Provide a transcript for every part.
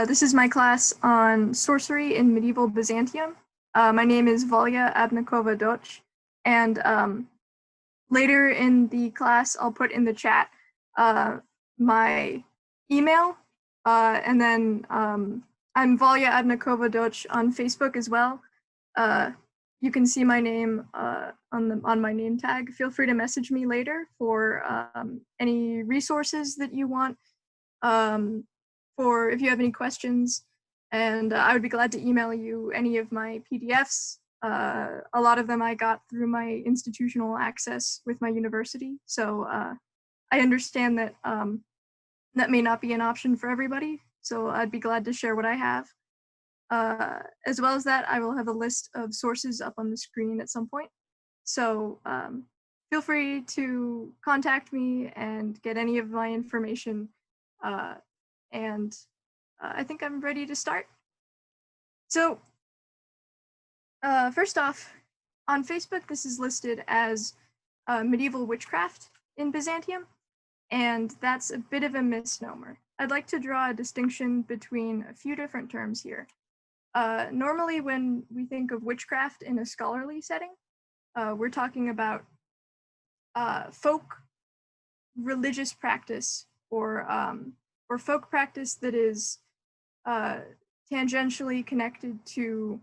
This is my class on sorcery in medieval Byzantium. My name is Valya Abnikova Doch, and later in the class I'll put in the chat my email, and then I'm Valya Abnikova Doch on Facebook as well. You can see my name on my name tag. Feel free to message me later for any resources that you want, for if you have any questions, and I would be glad to email you any of my PDFs. A lot of them I got through my institutional access with my university, so I understand that that may not be an option for everybody, so I'd be glad to share what I have. As well as that, I will have a list of sources up on the screen at some point. So feel free to contact me and get any of my information. And I think I'm ready to start. So first off, on Facebook, this is listed as medieval witchcraft in Byzantium, and that's a bit of a misnomer. I'd like to draw a distinction between a few different terms here. Normally, when we think of witchcraft in a scholarly setting, we're talking about folk religious practice or folk practice that is tangentially connected to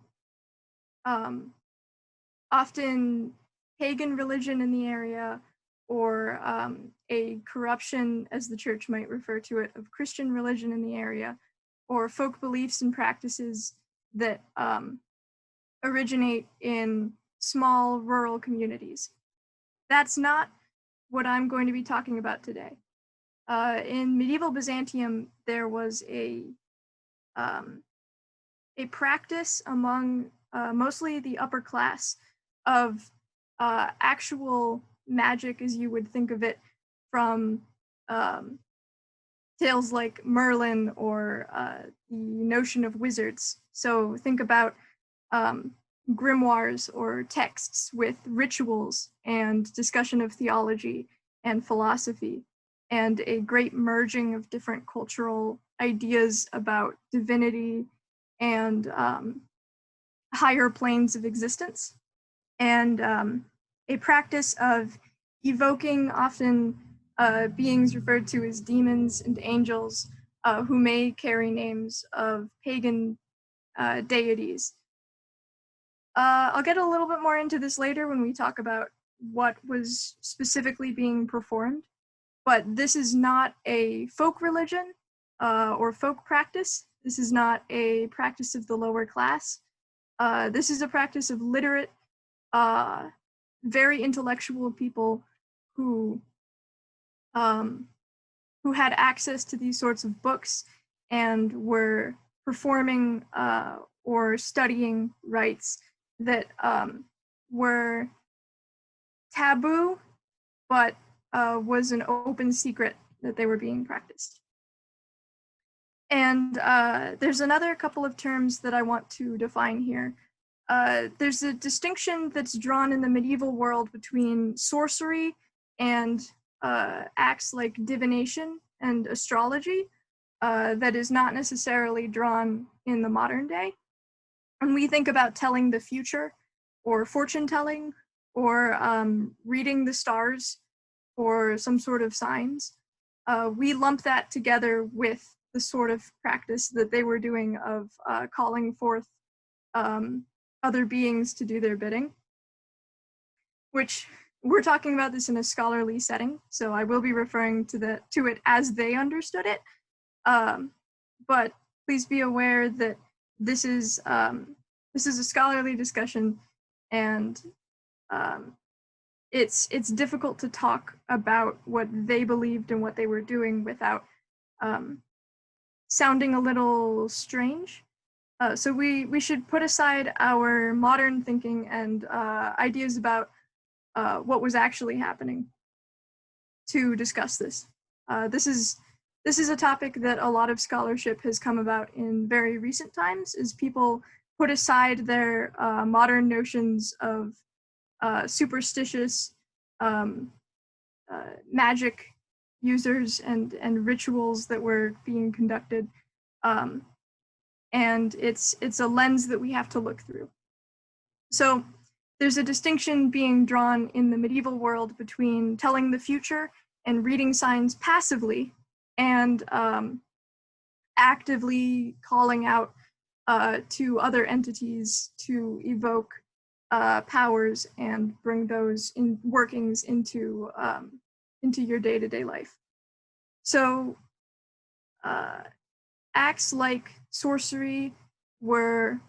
often pagan religion in the area, or a corruption, as the church might refer to it, of Christian religion in the area, or folk beliefs and practices that originate in small rural communities. That's not what I'm going to be talking about today. In medieval Byzantium, there was a practice among mostly the upper class of actual magic, as you would think of it from tales like Merlin or the notion of wizards. So think about grimoires or texts with rituals and discussion of theology and philosophy, and a great merging of different cultural ideas about divinity and higher planes of existence, and a practice of evoking often beings referred to as demons and angels who may carry names of pagan deities. I'll get a little bit more into this later when we talk about what was specifically being performed, but this is not a folk religion or folk practice. This is not a practice of the lower class. This is a practice of literate, very intellectual people who had access to these sorts of books and were performing or studying rites that were taboo, but was an open secret that they were being practiced. And there's another couple of terms that I want to define here. There's a distinction that's drawn in the medieval world between sorcery and acts like divination and astrology that is not necessarily drawn in the modern day. When we think about telling the future or fortune telling or reading the stars or some sort of signs, we lump that together with the sort of practice that they were doing of calling forth other beings to do their bidding, which we're talking about this in a scholarly setting, so I will be referring to it as they understood it. But please be aware that this is a scholarly discussion, and it's difficult to talk about what they believed and what they were doing without sounding a little strange. So we should put aside our modern thinking and ideas about what was actually happening to discuss this. This is a topic that a lot of scholarship has come about in very recent times, as people put aside their modern notions of superstitious magic users and rituals that were being conducted, and it's a lens that we have to look through. So there's a distinction being drawn in the medieval world between telling the future and reading signs passively and actively calling out to other entities to evoke powers and bring those workings into your day-to-day life. So acts like sorcery were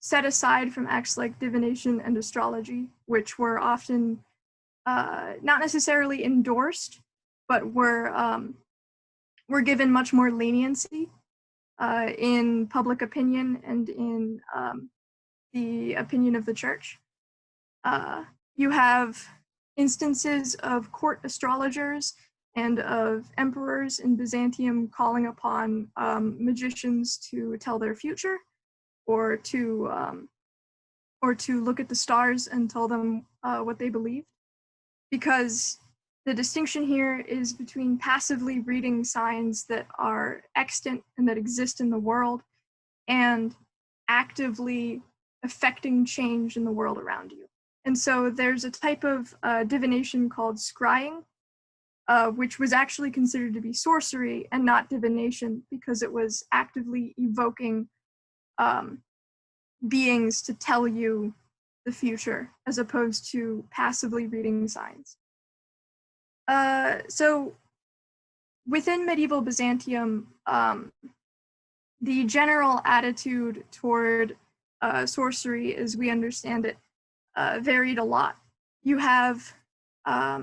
set aside from acts like divination and astrology, which were often not necessarily endorsed, but were given much more leniency in public opinion and in the opinion of the church. You have instances of court astrologers and of emperors in Byzantium calling upon magicians to tell their future, or to look at the stars and tell them what they believed. Because the distinction here is between passively reading signs that are extant and that exist in the world, and actively affecting change in the world around you. And so there's a type of divination called scrying, which was actually considered to be sorcery and not divination, because it was actively evoking beings to tell you the future, as opposed to passively reading signs. So within medieval Byzantium, the general attitude toward sorcery, as we understand it, varied a lot. You have a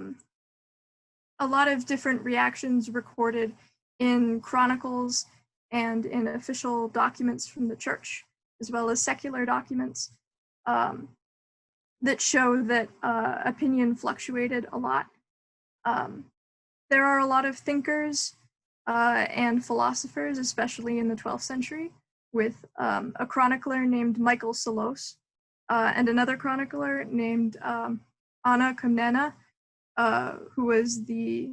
lot of different reactions recorded in chronicles and in official documents from the church, as well as secular documents that show that opinion fluctuated a lot. There are a lot of thinkers and philosophers, especially in the 12th century, with a chronicler named Michael Psellos and another chronicler named Anna Komnena, who was the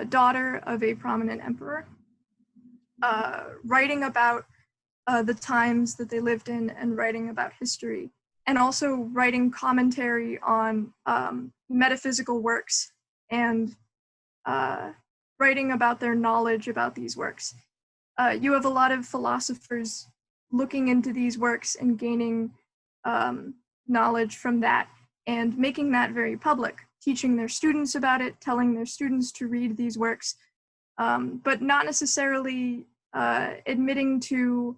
daughter of a prominent emperor, writing about the times that they lived in and writing about history, and also writing commentary on metaphysical works and writing about their knowledge about these works. You have a lot of philosophers looking into these works and gaining knowledge from that and making that very public, teaching their students about it, telling their students to read these works, but not necessarily admitting to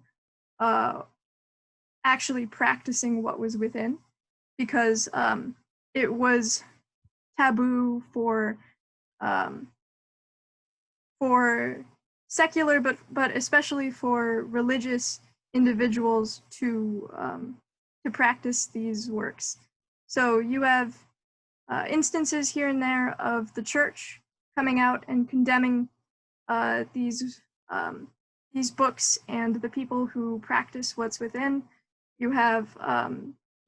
actually practicing what was within, because it was taboo for secular, but especially for religious individuals to practice these works. So you have instances here and there of the church coming out and condemning these books and the people who practice what's within. You have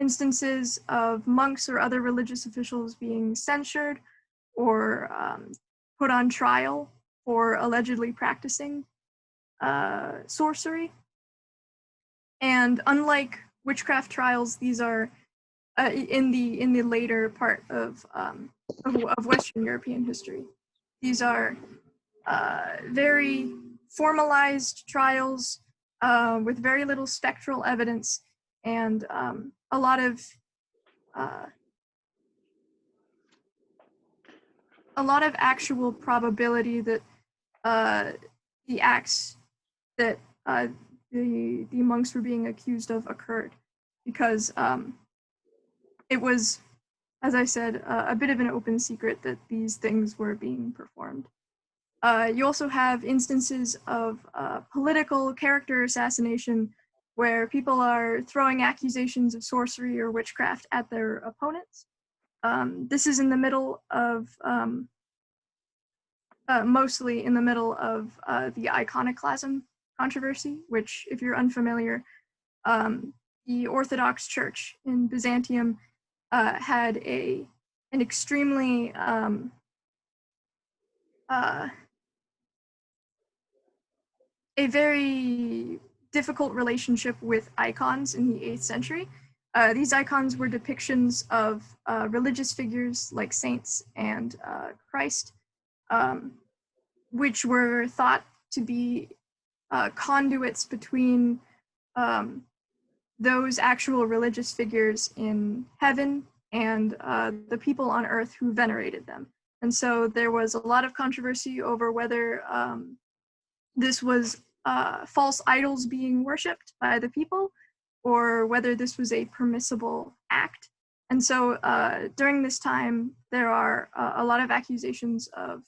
instances of monks or other religious officials being censured or put on trial for allegedly practicing sorcery. And unlike witchcraft trials, these are in the later part of Western European history. These are very formalized trials with very little spectral evidence and a lot of actual probability that the acts that the monks were being accused of occurred, because it was, as I said, a bit of an open secret that these things were being performed. You also have instances of political character assassination, where people are throwing accusations of sorcery or witchcraft at their opponents. This is in the middle of, mostly in the middle of the iconoclasm controversy, which, if you're unfamiliar, the Orthodox Church in Byzantium had an extremely a very difficult relationship with icons in the 8th century. These icons were depictions of religious figures like saints and Christ, which were thought to be conduits between those actual religious figures in heaven and the people on earth who venerated them. And so there was a lot of controversy over whether this was false idols being worshipped by the people, or whether this was a permissible act. And so during this time, there are a lot of accusations of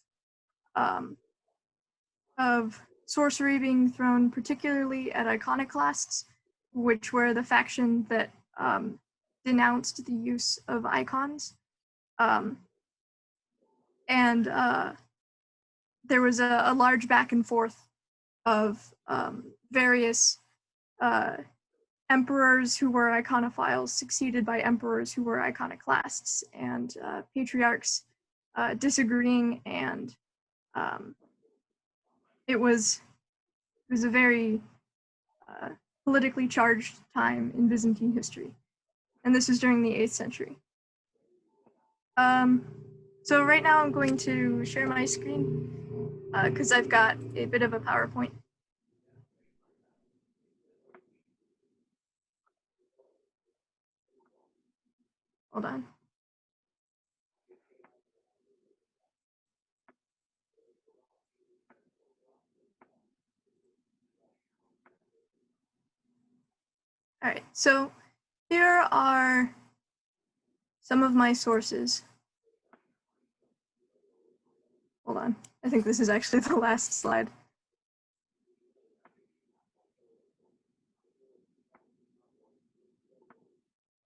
sorcery being thrown particularly at iconoclasts, which were the faction that denounced the use of icons. And there was a large back and forth of various emperors who were iconophiles succeeded by emperors who were iconoclasts, and patriarchs disagreeing, and it was a very politically charged time in Byzantine history, and this is during the 8th century. So right now I'm going to share my screen because I've got a bit of a PowerPoint. Hold on. All right, so here are some of my sources. Hold on, I think this is actually the last slide.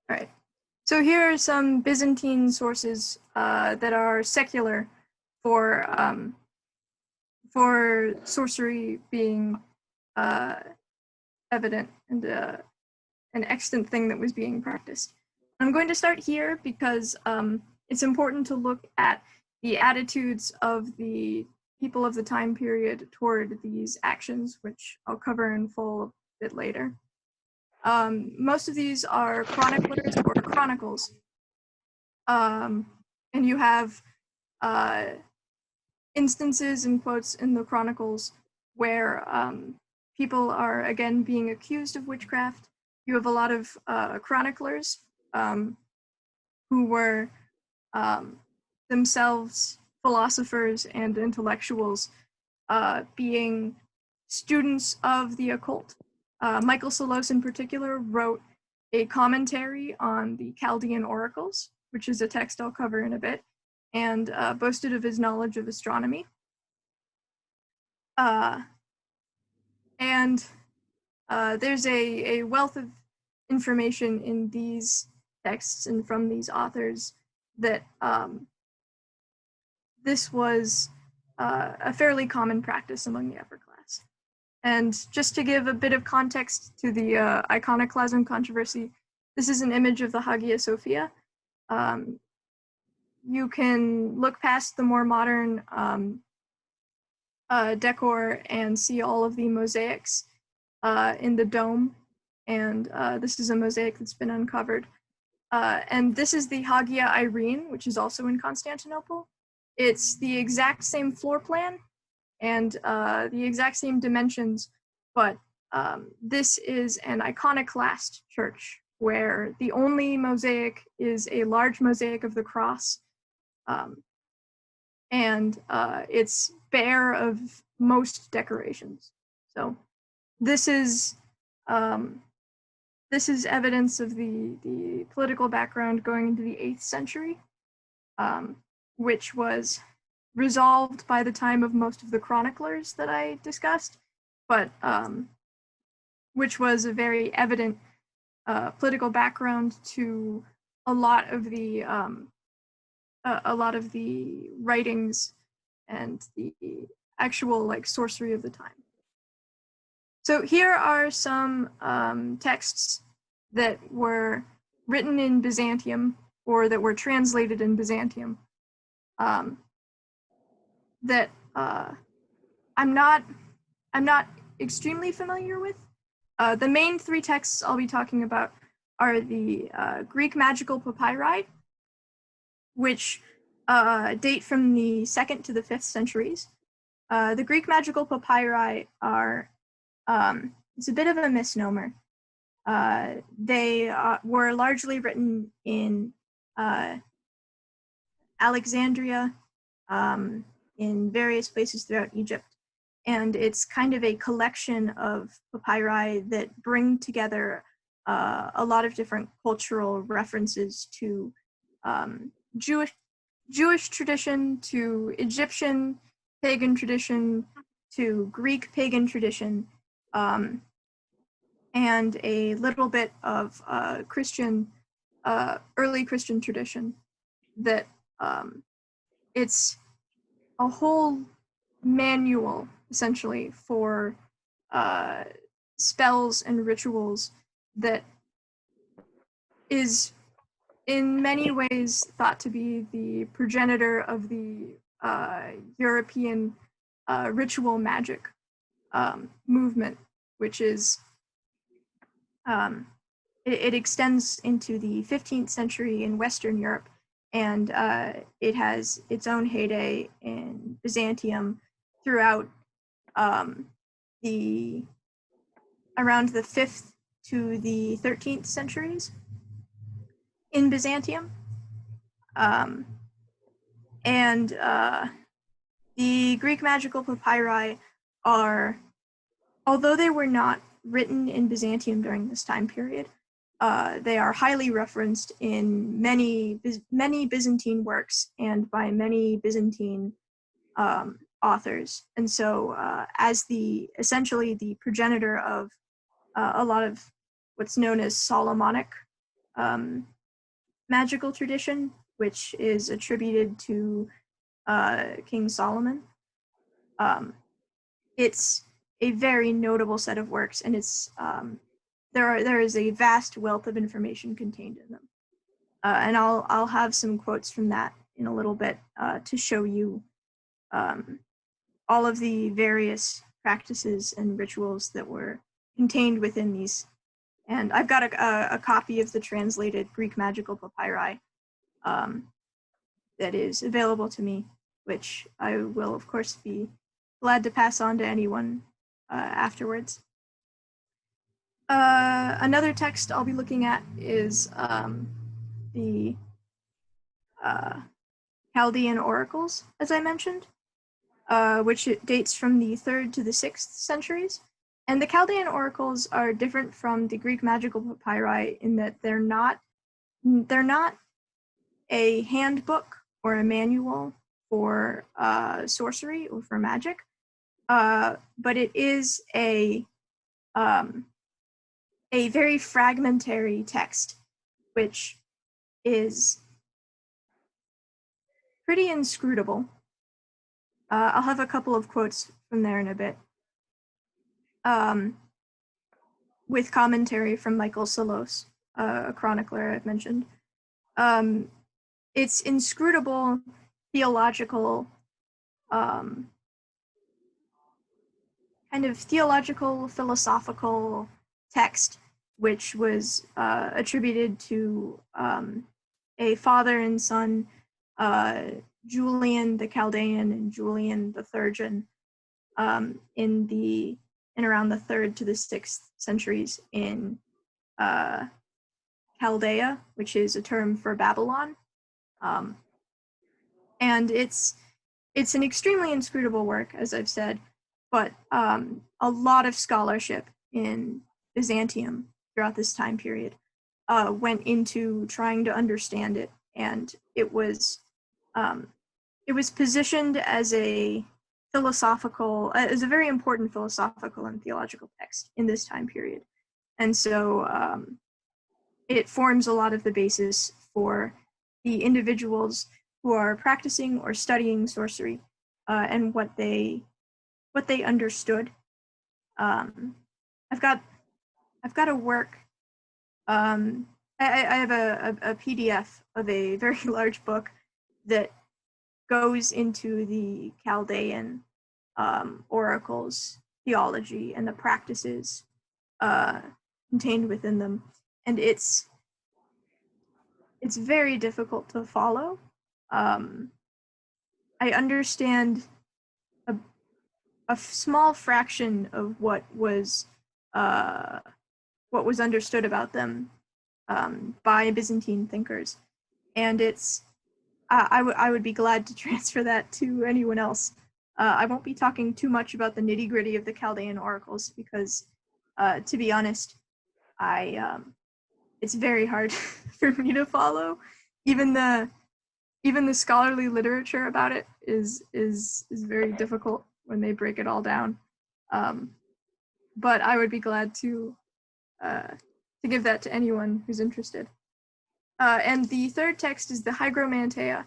All right, so here are some Byzantine sources that are secular for sorcery being evident and an extant thing that was being practiced. I'm going to start here because it's important to look at the attitudes of the people of the time period toward these actions, which I'll cover in full a bit later. Most of these are chroniclers or chronicles. And you have instances and quotes in the chronicles where people are, again, being accused of witchcraft. You have a lot of chroniclers who were themselves philosophers and intellectuals being students of the occult. Michael Solos in particular wrote a commentary on the Chaldean Oracles, which is a text I'll cover in a bit, and boasted of his knowledge of astronomy. And there's a wealth of information in these texts and from these authors that this was a fairly common practice among the upper class. And just to give a bit of context to the iconoclasm controversy, this is an image of the Hagia Sophia. You can look past the more modern decor and see all of the mosaics in the dome. And this is a mosaic that's been uncovered. And this is the Hagia Irene, which is also in Constantinople. It's the exact same floor plan and the exact same dimensions, but this is an iconoclast church where the only mosaic is a large mosaic of the cross, and it's bare of most decorations. So this is evidence of the political background going into the 8th century, which was resolved by the time of most of the chroniclers that I discussed, but which was a very evident political background to a lot of the writings and the actual sorcery of the time. So here are some texts that were written in Byzantium or that were translated in Byzantium that I'm not extremely familiar with, The main three texts I'll be talking about are the Greek magical papyri, which date from the 2nd to the 5th centuries. The Greek magical papyri are, it's a bit of a misnomer. They were largely written in Alexandria, in various places throughout Egypt. And it's kind of a collection of papyri that bring together a lot of different cultural references to Jewish tradition, to Egyptian pagan tradition, to Greek pagan tradition, and a little bit of Christian, early Christian tradition. That it's a whole manual, essentially, for spells and rituals that is in many ways thought to be the progenitor of the European ritual magic movement, which is, it extends into the 15th century in Western Europe, and it has its own heyday in Byzantium throughout around the 5th to the 13th centuries in Byzantium. And the Greek magical papyri are, although they were not written in Byzantium during this time period, they are highly referenced in many Byzantine works and by many Byzantine authors. And so as essentially the progenitor of a lot of what's known as Solomonic magical tradition, which is attributed to King Solomon. It's a very notable set of works, and it's there is a vast wealth of information contained in them. And I'll have some quotes from that in a little bit to show you all of the various practices and rituals that were contained within these. And I've got a copy of the translated Greek magical papyri that is available to me, which I will, of course, be glad to pass on to anyone afterwards. Another text I'll be looking at is the Chaldean Oracles, as I mentioned, which dates from the 3rd to the 6th centuries. And the Chaldean Oracles are different from the Greek magical papyri in that they're not a handbook or a manual for sorcery or for magic, but it is a very fragmentary text, which is pretty inscrutable. I'll have a couple of quotes from there in a bit, with commentary from Michael Salos, a chronicler I've mentioned. It's inscrutable, theological, kind of theological, philosophical text, which was attributed to a father and son, Julian the Chaldean and Julian the Thurgian, in around the 3rd to the 6th centuries in Caldea, which is a term for Babylon. And it's an extremely inscrutable work, as I've said, but a lot of scholarship in Byzantium throughout this time period went into trying to understand it, and it was positioned as a very important philosophical and theological text in this time period. And so it forms a lot of the basis for the individuals who are practicing or studying sorcery and what they understood. I've got a work. I have a PDF of a very large book that goes into the Chaldean oracles theology and the practices contained within them, and it's very difficult to follow. I understand a small fraction of what was understood about them by Byzantine thinkers, and it's I would be glad to transfer that to anyone else. I won't be talking too much about the nitty-gritty of the Chaldean Oracles because, to be honest, it's very hard for me to follow. Even the scholarly literature about it is very difficult when they break it all down. But I would be glad to give that to anyone who's interested. And the third text is the Hygromanteia,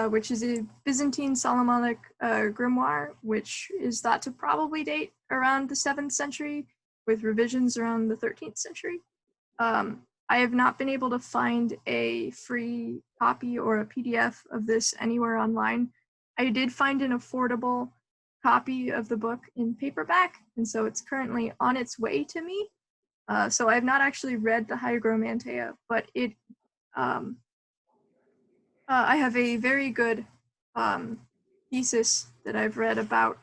which is a Byzantine Solomonic grimoire, which is thought to probably date around the 7th century, with revisions around the 13th century. I have not been able to find a free copy or a PDF of this anywhere online. I did find an affordable copy of the book in paperback, and so it's currently on its way to me. So I have not actually read the Hygromanteia, but it I have a very good thesis that I've read about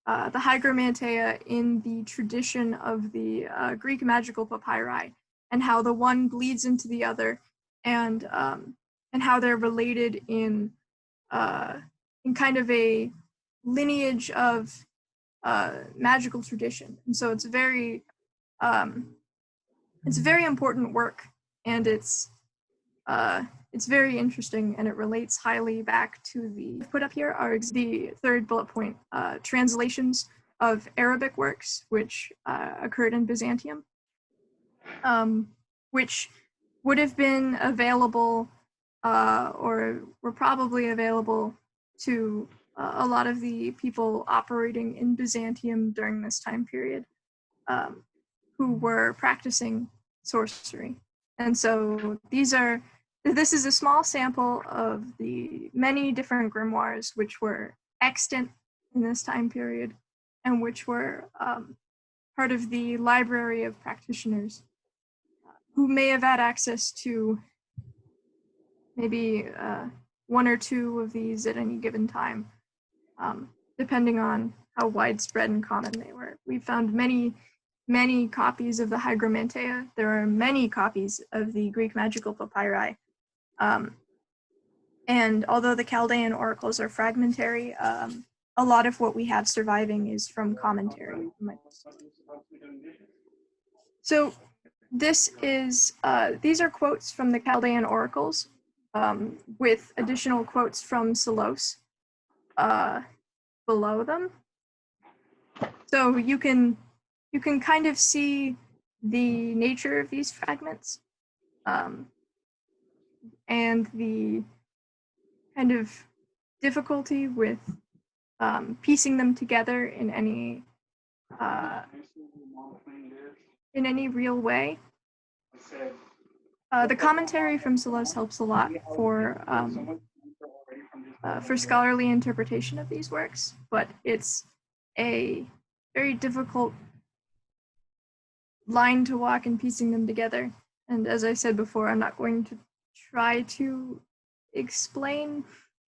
the Hygromanteia in the tradition of the Greek magical papyri, and how the one bleeds into the other, and how they're related in kind of a lineage of magical tradition. And so it's a very important work, and it's very interesting, and it relates highly back to the put up here are the third bullet point, translations of Arabic works which occurred in Byzantium, which would have been available or were probably available to a lot of the people operating in Byzantium during this time period, who were practicing sorcery. And so this is a small sample of the many different grimoires which were extant in this time period, and which were part of the library of practitioners who may have had access to maybe one or two of these at any given time, depending on how widespread and common they were. We found many copies of the Hygromanteia. There are many copies of the Greek magical papyri. And although the Chaldean Oracles are fragmentary, a lot of what we have surviving is from commentary. So this is, these are quotes from the Chaldean Oracles, with additional quotes from Pseulos below them. So you can kind of see the nature of these fragments, and the kind of difficulty with piecing them together in any real way. The commentary from Pseulos helps a lot for scholarly interpretation of these works, but it's a very difficult line to walk in piecing them together. And as I said before, I'm not going to try to explain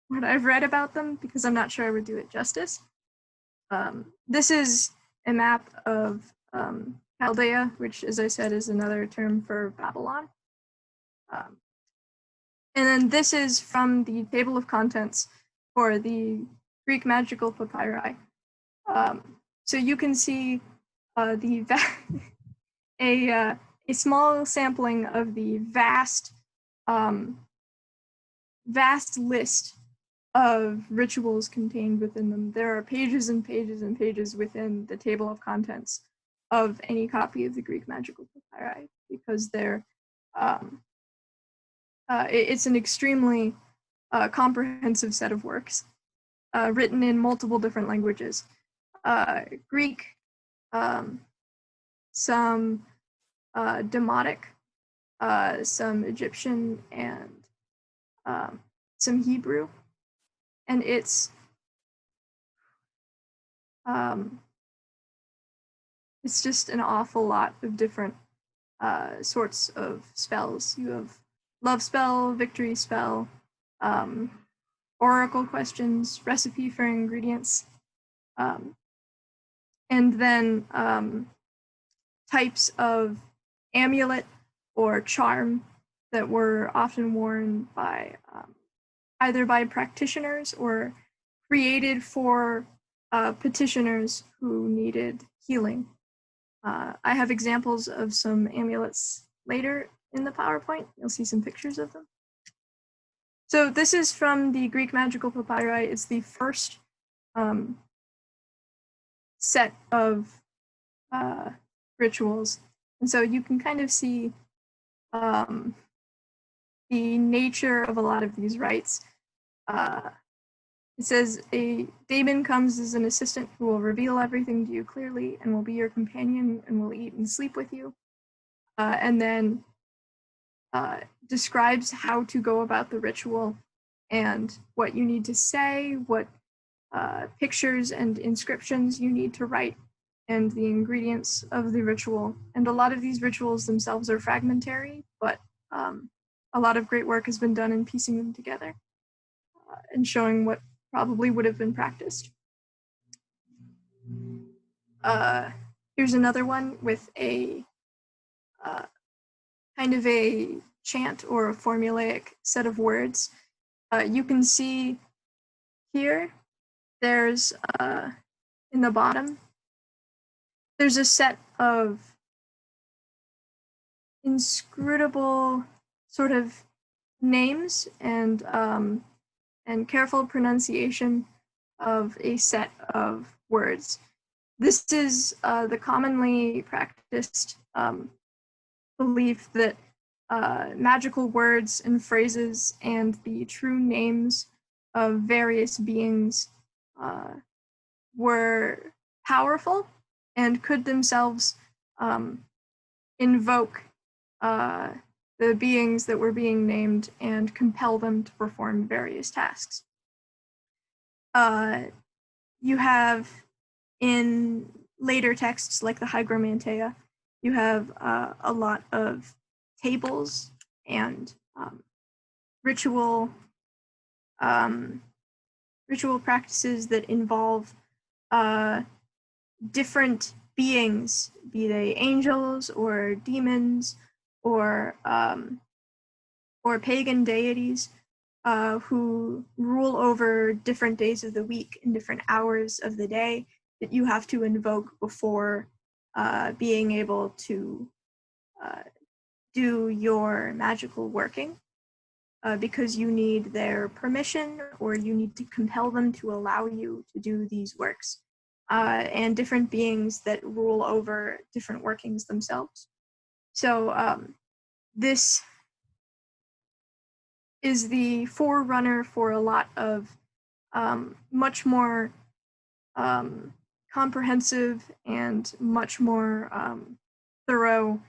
what I've read about them because I'm not sure I would do it justice. This is a map of Caldea, which, as I said, is another term for Babylon. And then this is from the table of contents for the Greek magical papyri. So you can see a small sampling of the vast list of rituals contained within them. There are pages and pages and pages within the table of contents of any copy of the Greek magical papyri, because it's an extremely comprehensive set of works, written in multiple different languages. Greek, some Demotic, some Egyptian, and some Hebrew. And it's it's just an awful lot of different sorts of spells. You have love spell, victory spell, oracle questions, recipe for ingredients, and then types of amulet or charm that were often worn by either by practitioners or created for petitioners who needed healing. I have examples of some amulets later in the PowerPoint. You'll see some pictures of them. So this is from the Greek magical papyri. It's the first set of rituals. And so you can kind of see the nature of a lot of these rites. It says, a daemon comes as an assistant who will reveal everything to you clearly and will be your companion and will eat and sleep with you. And then describes how to go about the ritual and what you need to say, what pictures and inscriptions you need to write, and the ingredients of the ritual. And a lot of these rituals themselves are fragmentary, but a lot of great work has been done in piecing them together and showing what probably would have been practiced. Here's another one with a kind of a chant or a formulaic set of words. You can see here, there's, in the bottom, there's a set of inscrutable sort of names and careful pronunciation of a set of words. This is the commonly practiced belief that magical words and phrases and the true names of various beings were powerful and could themselves invoke the beings that were being named and compel them to perform various tasks. You have in later texts like the Hygromanteia, you have a lot of tables and ritual practices that involve different beings, be they angels or demons or pagan deities who rule over different days of the week and different hours of the day that you have to invoke before being able to do your magical working, because you need their permission or you need to compel them to allow you to do these works, and different beings that rule over different workings themselves. So this is the forerunner for a lot of much more comprehensive and much more thorough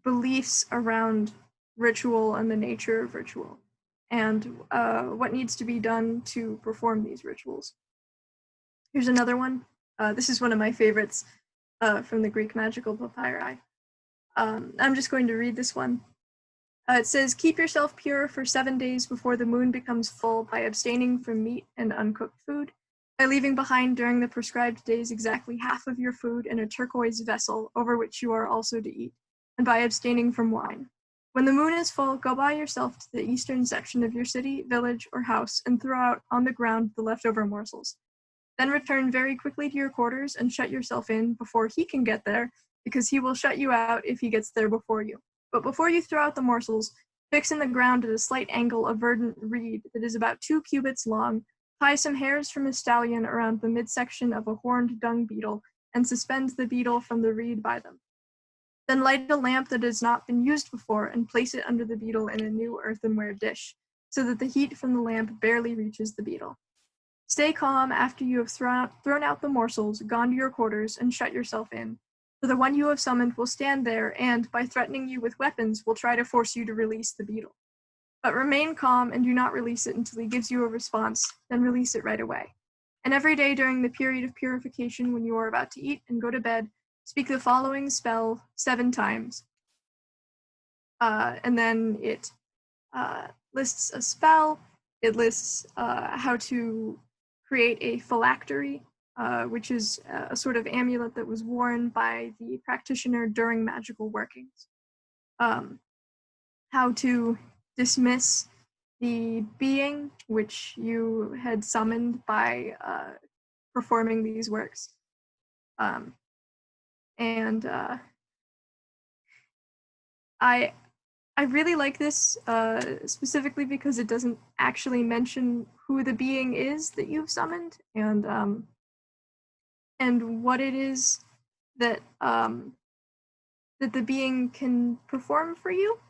beliefs around ritual and the nature of ritual and what needs to be done to perform these rituals. Here's another one. This is one of my favorites from the Greek magical papyri. I'm just going to read this one. It says, keep yourself pure for 7 days before the moon becomes full by abstaining from meat and uncooked food, by leaving behind during the prescribed days exactly half of your food in a turquoise vessel over which you are also to eat, and by abstaining from wine. When the moon is full, go by yourself to the eastern section of your city, village, or house and throw out on the ground the leftover morsels. Then return very quickly to your quarters and shut yourself in before he can get there, because he will shut you out if he gets there before you. But before you throw out the morsels, fix in the ground at a slight angle a verdant reed that is about 2 cubits long, tie some hairs from a stallion around the midsection of a horned dung beetle, and suspend the beetle from the reed by them. Then light a lamp that has not been used before and place it under the beetle in a new earthenware dish, so that the heat from the lamp barely reaches the beetle. Stay calm after you have thrown out the morsels, gone to your quarters, and shut yourself in. For the one you have summoned will stand there and, by threatening you with weapons, will try to force you to release the beetle. But remain calm and do not release it until he gives you a response, then release it right away. And every day during the period of purification, when you are about to eat and go to bed, speak the following spell 7 times. And then it lists a spell. It lists how to create a phylactery, which is a sort of amulet that was worn by the practitioner during magical workings. How to dismiss the being which you had summoned by performing these works. I really like this specifically because it doesn't actually mention who the being is that you've summoned and what it is that that the being can perform for you.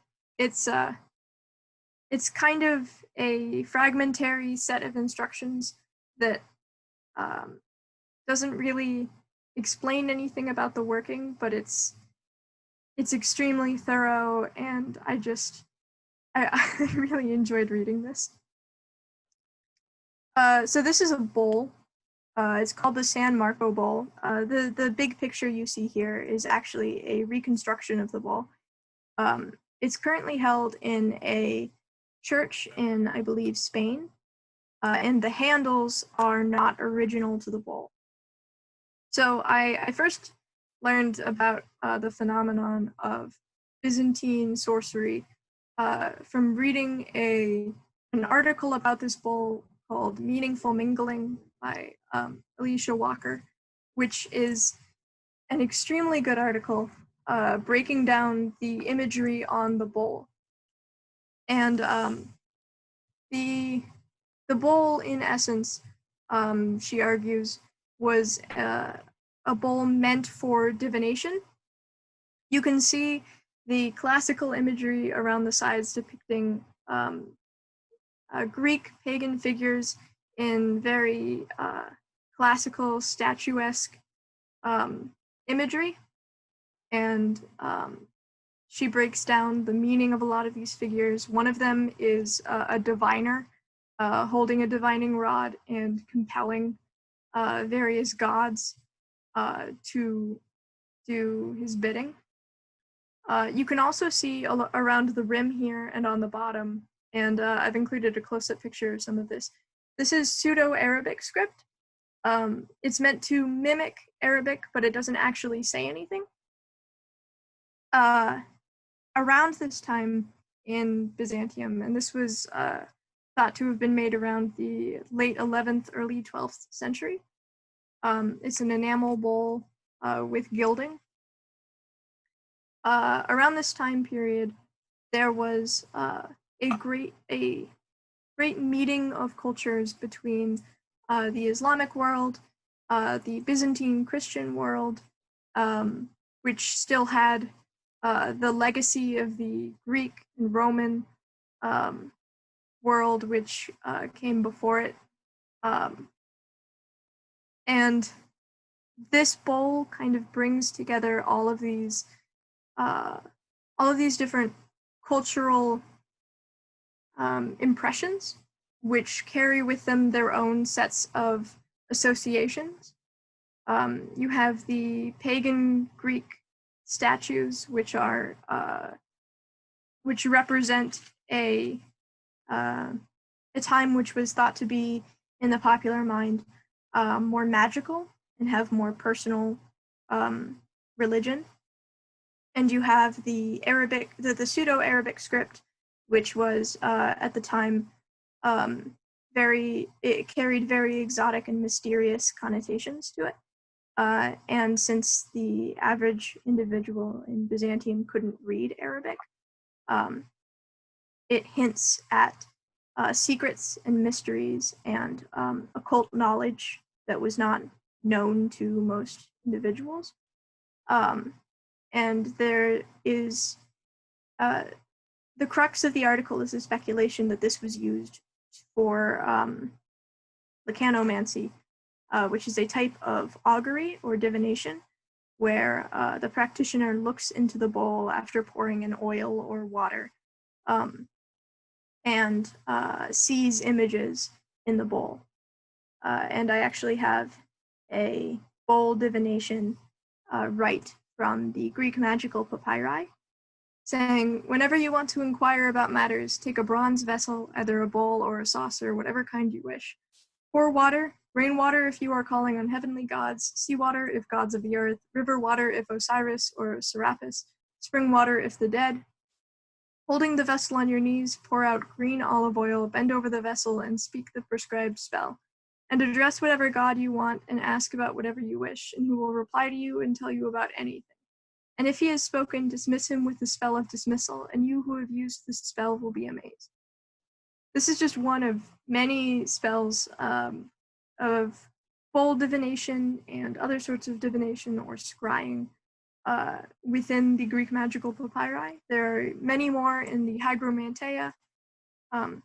It's kind of a fragmentary set of instructions that doesn't really explain anything about the working, but it's extremely thorough, and I really enjoyed reading this. So this is a bowl. It's called the San Marco bowl. The big picture you see here is actually a reconstruction of the bowl. It's currently held in a church in, I believe, Spain, and the handles are not original to the bowl. So I first learned about the phenomenon of Byzantine sorcery from reading an article about this bowl called Meaningful Mingling by Alicia Walker, which is an extremely good article breaking down the imagery on the bowl. And the bowl, in essence, she argues, was a bowl meant for divination. You can see the classical imagery around the sides depicting Greek pagan figures in very classical statuesque imagery. And she breaks down the meaning of a lot of these figures. One of them is a diviner holding a divining rod and compelling various gods to do his bidding. You can also see around the rim here and on the bottom, and I've included a close-up picture of some of this. This is pseudo-Arabic script. It's meant to mimic Arabic, but it doesn't actually say anything. Around this time in Byzantium, and this was thought to have been made around the late 11th, early 12th century. It's an enamel bowl with gilding. Around this time period, there was a great meeting of cultures between the Islamic world, the Byzantine Christian world, which still had the legacy of the Greek and Roman world, which came before it. And this bowl kind of brings together all of these different cultural impressions, which carry with them their own sets of associations. You have the pagan Greek statues, which are which represent a time which was thought to be, in the popular mind, more magical and have more personal religion. And you have the Arabic, the pseudo-Arabic script, which was at the time it carried very exotic and mysterious connotations to it. And since the average individual in Byzantium couldn't read Arabic, it hints at secrets and mysteries and occult knowledge that was not known to most individuals. And there is the crux of the article is the speculation that this was used for Hygromanteia, which is a type of augury or divination, where the practitioner looks into the bowl after pouring in oil or water and sees images in the bowl. and I actually have a bold divination rite from the Greek magical papyri, saying, whenever you want to inquire about matters, take a bronze vessel, either a bowl or a saucer, whatever kind you wish. Pour water, rainwater if you are calling on heavenly gods, seawater if gods of the earth, river water if Osiris or Serapis, spring water if the dead. Holding the vessel on your knees, pour out green olive oil, bend over the vessel, and speak the prescribed spell. And address whatever god you want and ask about whatever you wish, and he will reply to you and tell you about anything. And if he has spoken, dismiss him with the spell of dismissal, and you who have used the spell will be amazed. This is just one of many spells of bold divination and other sorts of divination or scrying within the Greek magical papyri. There are many more in the Hygromanteia. And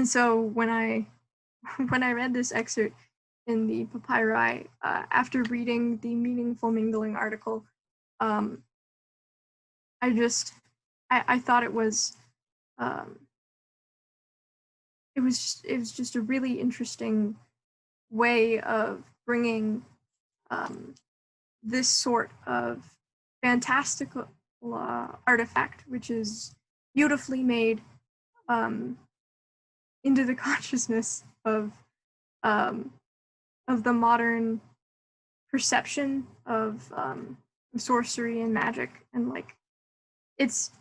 so when I read this excerpt in the papyri, after reading the Meaningful Mingling article, I thought it was just a really interesting way of bringing this sort of fantastical artifact, which is beautifully made, into the consciousness of the modern perception of sorcery and magic, and like it's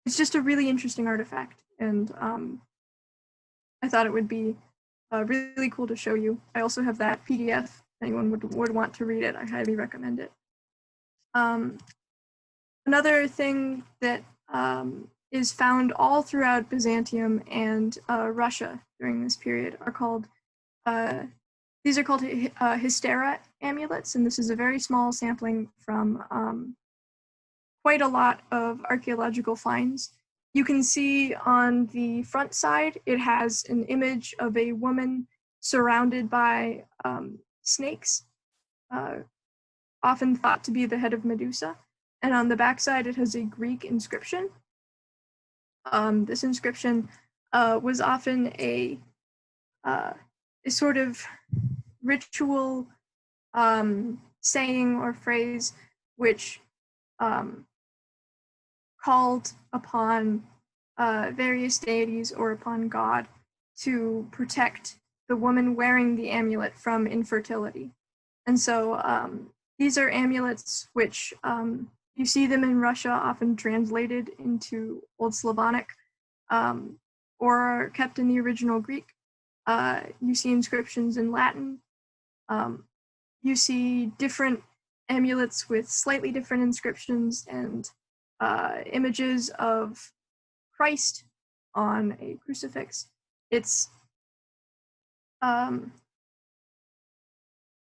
just a really interesting artifact, and I thought it would be really cool to show you. I also have that PDF. If anyone would want to read it, I highly recommend it. Another thing that is found all throughout Byzantium and Russia during this period are called these are called Hystera Amulets, and this is a very small sampling from quite a lot of archaeological finds. You can see on the front side, it has an image of a woman surrounded by snakes, often thought to be the head of Medusa. And on the back side, it has a Greek inscription. This inscription was often a sort of ritual saying or phrase which called upon various deities or upon God to protect the woman wearing the amulet from infertility. And so these are amulets which you see them in Russia, often translated into Old Slavonic, or are kept in the original Greek. You see inscriptions in Latin. You see different amulets with slightly different inscriptions and images of Christ on a crucifix. It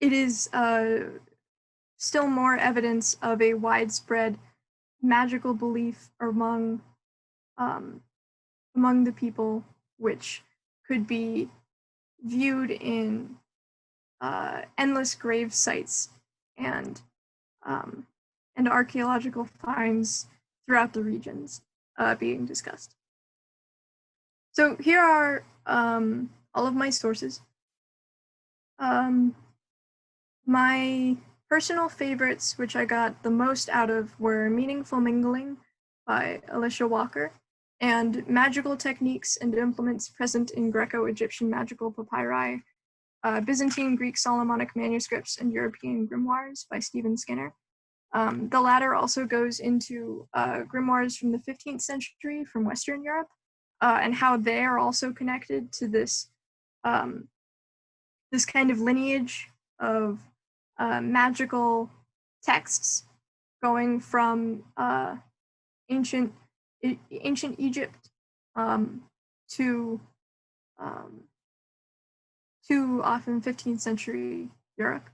is still more evidence of a widespread magical belief among the people, which could be viewed in endless grave sites and archaeological finds throughout the regions being discussed. So here are all of my sources. My personal favorites, which I got the most out of, were Meaningful Mingling by Alicia Walker and Magical Techniques and Implements Present in Greco-Egyptian Magical Papyri, Byzantine Greek Solomonic Manuscripts and European Grimoires by Stephen Skinner. The latter also goes into grimoires from the 15th century from Western Europe, and how they are also connected to this this kind of lineage of magical texts going from ancient Egypt to often 15th century Europe,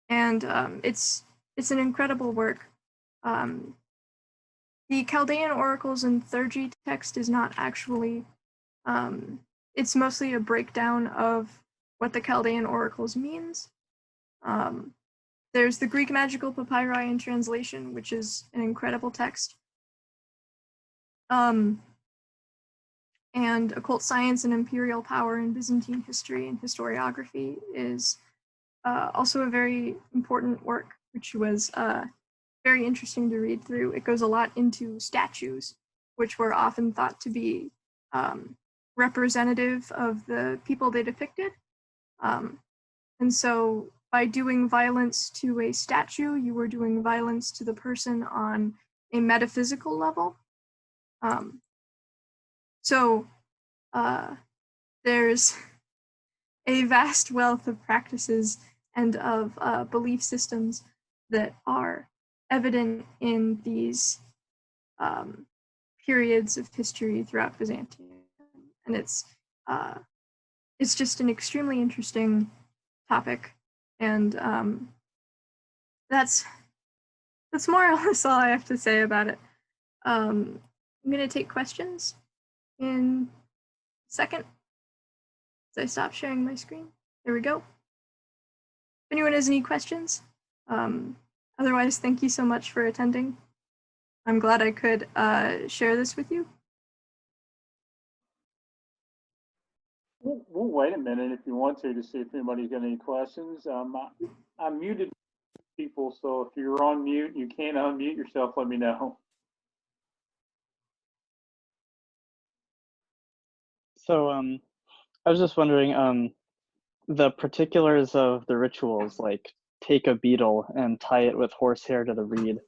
and it's an incredible work. The Chaldean Oracles and Theurgy text is not actually, it's mostly a breakdown of what the Chaldean Oracles means. There's the Greek Magical Papyri in translation, which is an incredible text. and occult science and imperial power in Byzantine history and historiography is also a very important work, which was very interesting to read through. It goes a lot into statues, which were often thought to be representative of the people they depicted. And so by doing violence to a statue, you were doing violence to the person on a metaphysical level. So there's a vast wealth of practices and of belief systems that are evident in these periods of history throughout Byzantium. And it's just an extremely interesting topic. And that's more or less all I have to say about it. I'm going to take questions in a second. As I stop sharing my screen. There we go. If anyone has any questions, otherwise, thank you so much for attending. I'm glad I could share this with you. We'll wait a minute if you want to see if anybody's got any questions. I muted people, so if you're on mute, you can't unmute yourself, let me know. So I was just wondering, the particulars of the rituals, like take a beetle and tie it with horsehair to the reed.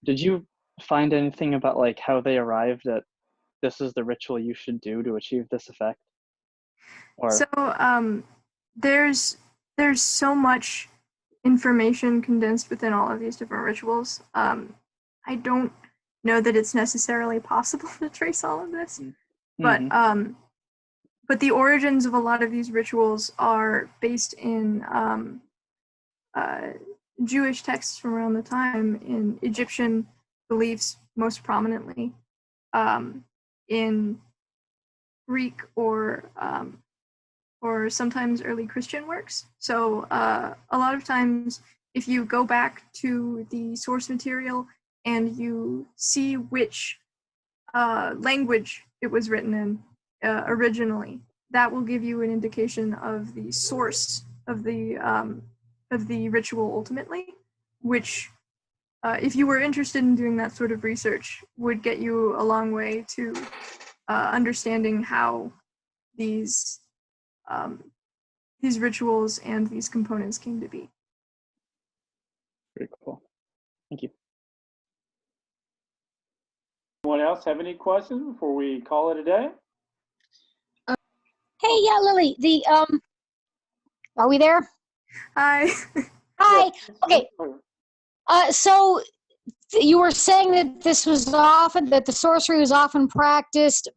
Did you find anything about like how they arrived at this is the ritual you should do to achieve this effect? Or So there's so much information condensed within all of these different rituals. I don't know that it's necessarily possible to trace all of this, but the origins of a lot of these rituals are based in Jewish texts from around the time, in Egyptian beliefs most prominently, in Greek or sometimes early Christian works. So a lot of times, if you go back to the source material and you see which language it was written in originally, that will give you an indication of the source of the ritual ultimately, which if you were interested in doing that sort of research, would get you a long way to understanding how these rituals and these components came to be. very cool. Thank you. Anyone else have any questions before we call it a day? Hey, yeah, Lily, are we there? Hi. Hi, okay. So you were saying that that the sorcery was often practiced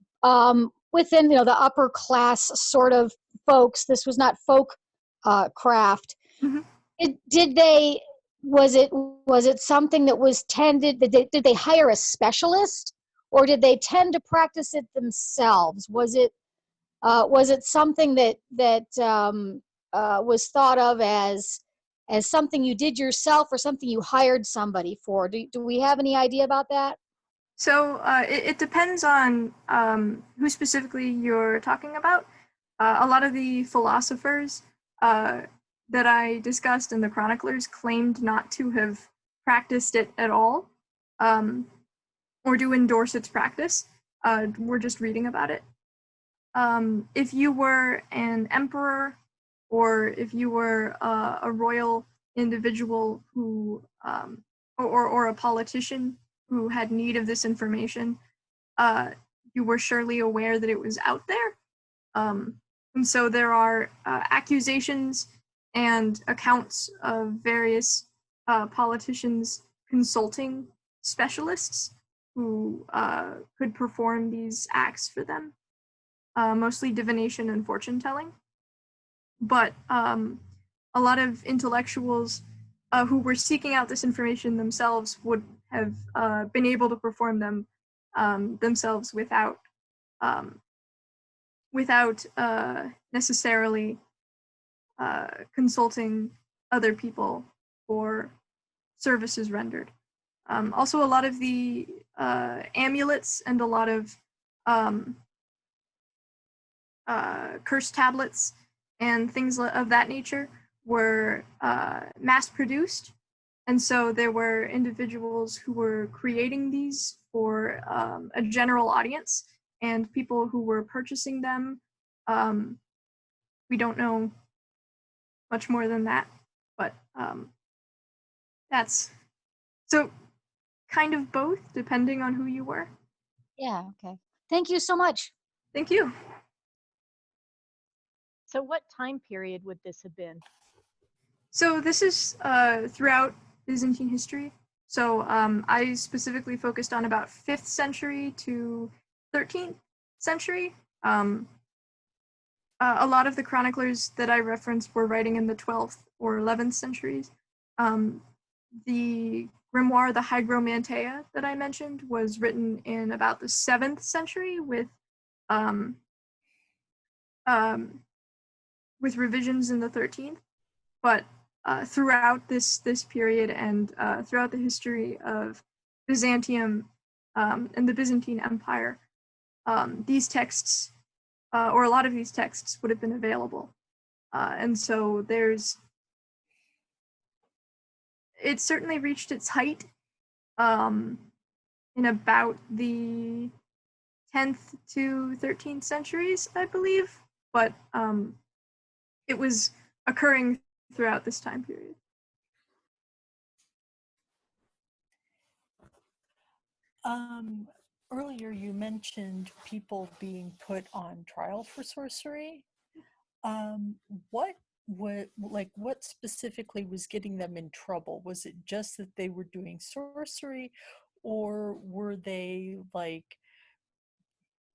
within, the upper class sort of folks. This was not folk craft. Mm-hmm. Was it something that was tended, did they hire a specialist, or did they tend to practice it themselves? Was it something that was thought of as something you did yourself or something you hired somebody for? Do we have any idea about that? So it depends on who specifically you're talking about. A lot of the philosophers that I discussed in the chroniclers claimed not to have practiced it at all, or to endorse its practice. We're just reading about it. If you were an emperor, or if you were a royal individual who, or a politician who had need of this information, you were surely aware that it was out there. And so there are accusations and accounts of various politicians consulting specialists who could perform these acts for them, mostly divination and fortune telling. But a lot of intellectuals who were seeking out this information themselves would have been able to perform them themselves without necessarily consulting other people for services rendered. Also, a lot of the amulets and a lot of curse tablets and things of that nature were mass produced. And so there were individuals who were creating these for a general audience, and people who were purchasing them. We don't know much more than that, but that's so kind of both, depending on who you were. Yeah, okay. Thank you so much. Thank you. So what time period would this have been? So this is throughout Byzantine history. So I specifically focused on about 5th century to 13th century. A lot of the chroniclers that I referenced were writing in the 12th or 11th centuries. The grimoire, the Hygromanteia that I mentioned, was written in about the 7th century with revisions in the 13th. But throughout this period and throughout the history of Byzantium and the Byzantine Empire, these texts, or a lot of these texts, would have been available. And so it certainly reached its height in about the 10th to 13th centuries, I believe, but it was occurring throughout this time period. Earlier you mentioned people being put on trial for sorcery. What specifically was getting them in trouble? Was it just that they were doing sorcery, or were they like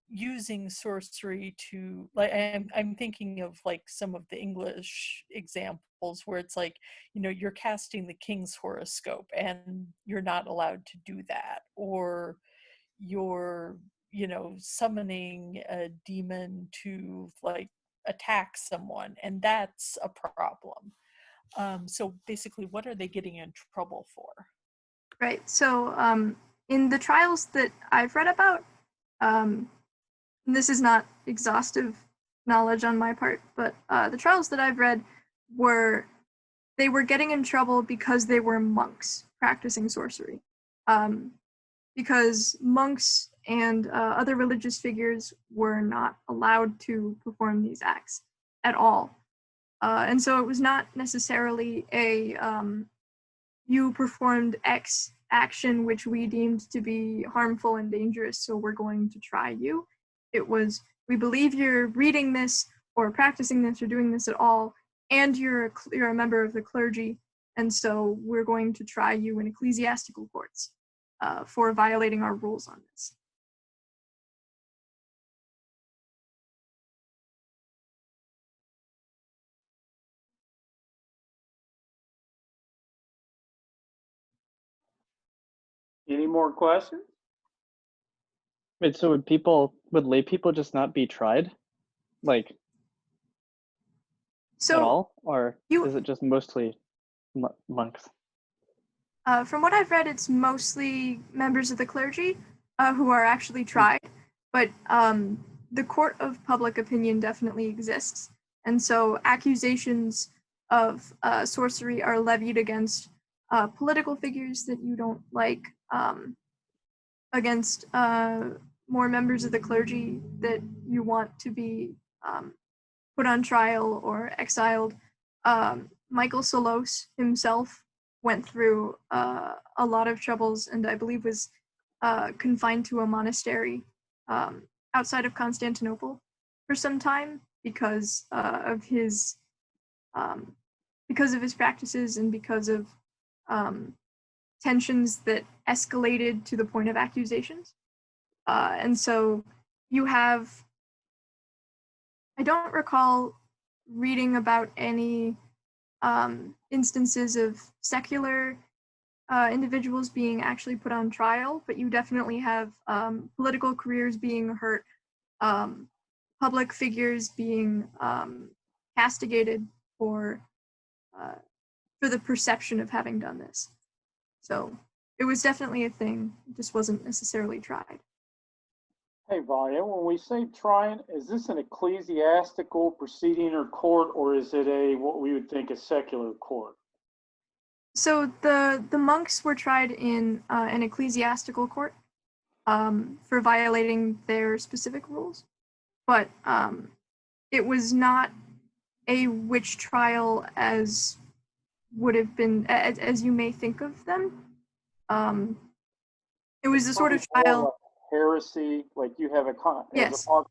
using sorcery to, like, I'm thinking of like some of the English examples where it's like, you know, you're casting the king's horoscope and you're not allowed to do that, or you're, you know, summoning a demon to like attack someone, and that's a problem. So basically, what are they getting in trouble for? Right. So in the trials that I've read about, this is not exhaustive knowledge on my part, but the trials that I've read they were getting in trouble because they were monks practicing sorcery. Because monks and other religious figures were not allowed to perform these acts at all. And so it was not necessarily a you performed X action which we deemed to be harmful and dangerous, so we're going to try you. It was, we believe you're reading this or practicing this or doing this at all, and you're a member of the clergy, and so we're going to try you in ecclesiastical courts for violating our rules on this. Any more questions? Wait, so would lay people just not be tried, like, So at all, or is it just mostly monks? From what I've read, it's mostly members of the clergy who are actually tried, but the court of public opinion definitely exists, and so accusations of sorcery are levied against political figures that you don't like, against more members of the clergy that you want to be put on trial or exiled. Michael Solos himself went through a lot of troubles, and I believe was confined to a monastery outside of Constantinople for some time because of his practices and because of tensions that escalated to the point of accusations. And so you have, I don't recall reading about any instances of secular individuals being actually put on trial, but you definitely have political careers being hurt, public figures being castigated for the perception of having done this. So it was definitely a thing, it just wasn't necessarily tried. Hey, Valya, when we say trying, is this an ecclesiastical proceeding or court, or is it a what we would think a secular court? So the monks were tried in an ecclesiastical court for violating their specific rules, but it was not a witch trial as would have been as you may think of them. It was the sort of More trial. like heresy, like you have Yes. a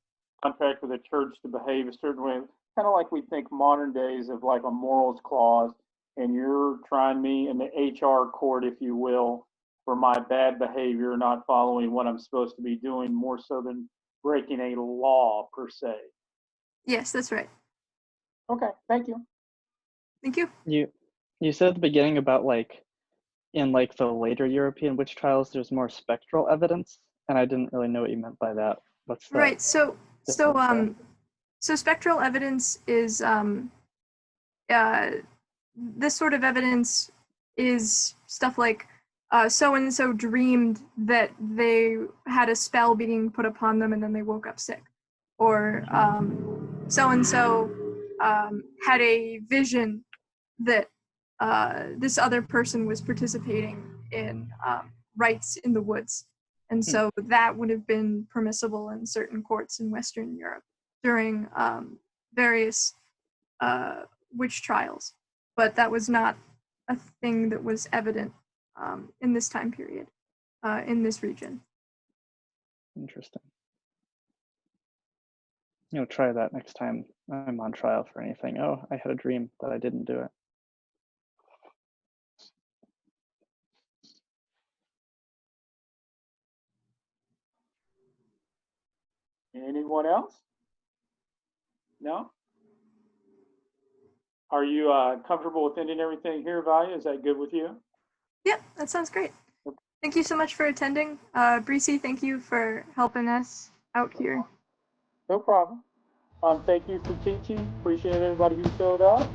contract with a church to behave a certain way, kind of like we think modern days of like a morals clause, and you're trying me in the HR court, if you will, for my bad behavior, not following what I'm supposed to be doing, more so than breaking a law per se. Yes, that's right. Okay, thank you. Thank you. You said at the beginning about like in like the later European witch trials, there's more spectral evidence, and I didn't really know what you meant by that. What's that? Right. So difference there? so spectral evidence is this sort of evidence is stuff like so and so dreamed that they had a spell being put upon them and then they woke up sick, or so and so had a vision that this other person was participating in rites in the woods, and so that would have been permissible in certain courts in Western Europe during various witch trials, but that was not a thing that was evident in this time period, in this region. Interesting. Try that next time I'm on trial for anything. Oh, I had a dream that I didn't do it. Anyone else? No? Are you comfortable with ending everything here, Valya? Is that good with you? Yeah, that sounds great. Thank you so much for attending. Breesy, thank you for helping us out here. No problem. Thank you for teaching. Appreciate everybody who showed up.